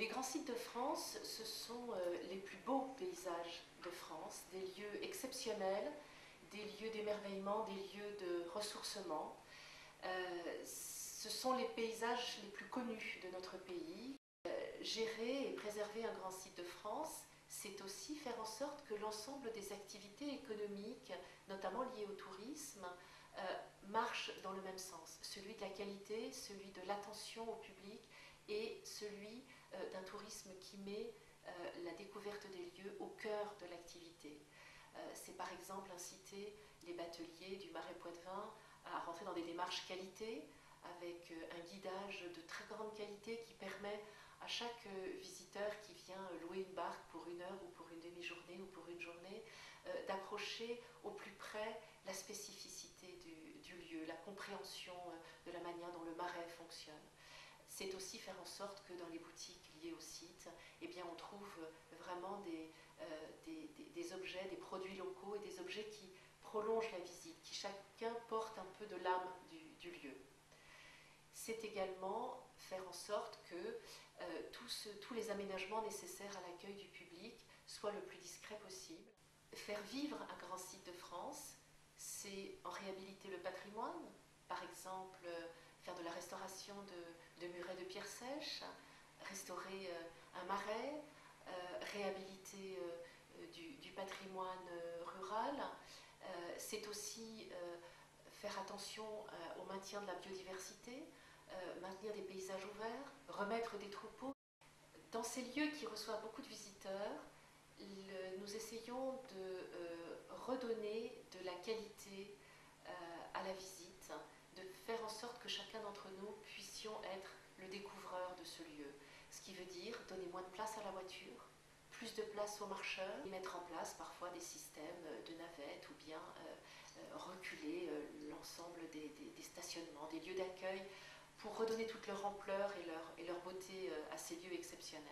Les grands sites de France, ce sont les plus beaux paysages de France, des lieux exceptionnels, des lieux d'émerveillement, des lieux de ressourcement. Ce sont les paysages les plus connus de notre pays. Gérer et préserver un grand site de France, c'est aussi faire en sorte que l'ensemble des activités économiques, notamment liées au tourisme, marchent dans le même sens. Celui de la qualité, celui de l'attention au public et celui d'un tourisme qui met la découverte des lieux au cœur de l'activité. C'est par exemple inciter les bateliers du Marais Poitevin à rentrer dans des démarches qualité, avec un guidage de très grande qualité qui permet à chaque visiteur qui vient louer une barque pour une heure ou pour une demi-journée ou pour une journée, d'approcher au plus près la spécificité du lieu, la compréhension de la manière dont le marais fonctionne. C'est aussi faire en sorte que dans les boutiques liées au site, eh bien, on trouve vraiment des objets, des produits locaux et des objets qui prolongent la visite, qui chacun porte un peu de l'âme du lieu. C'est également faire en sorte que tous les aménagements nécessaires à l'accueil du public soient le plus discrets possible. Faire vivre un grand site de France, c'est en réhabiliter le patrimoine, par exemple faire de la restauration de murets de pierre sèche, restaurer un marais, réhabiliter du patrimoine rural. C'est aussi faire attention au maintien de la biodiversité, maintenir des paysages ouverts, remettre des troupeaux. Dans ces lieux qui reçoivent beaucoup de visiteurs, nous essayons de redonner de la qualité à la visite, de faire en sorte que chacun d'entre nous puissions être le découvreur de ce lieu. Ce qui veut dire donner moins de place à la voiture, plus de place aux marcheurs, et mettre en place parfois des systèmes de navettes ou bien reculer l'ensemble des stationnements, des lieux d'accueil pour redonner toute leur ampleur et leur beauté à ces lieux exceptionnels.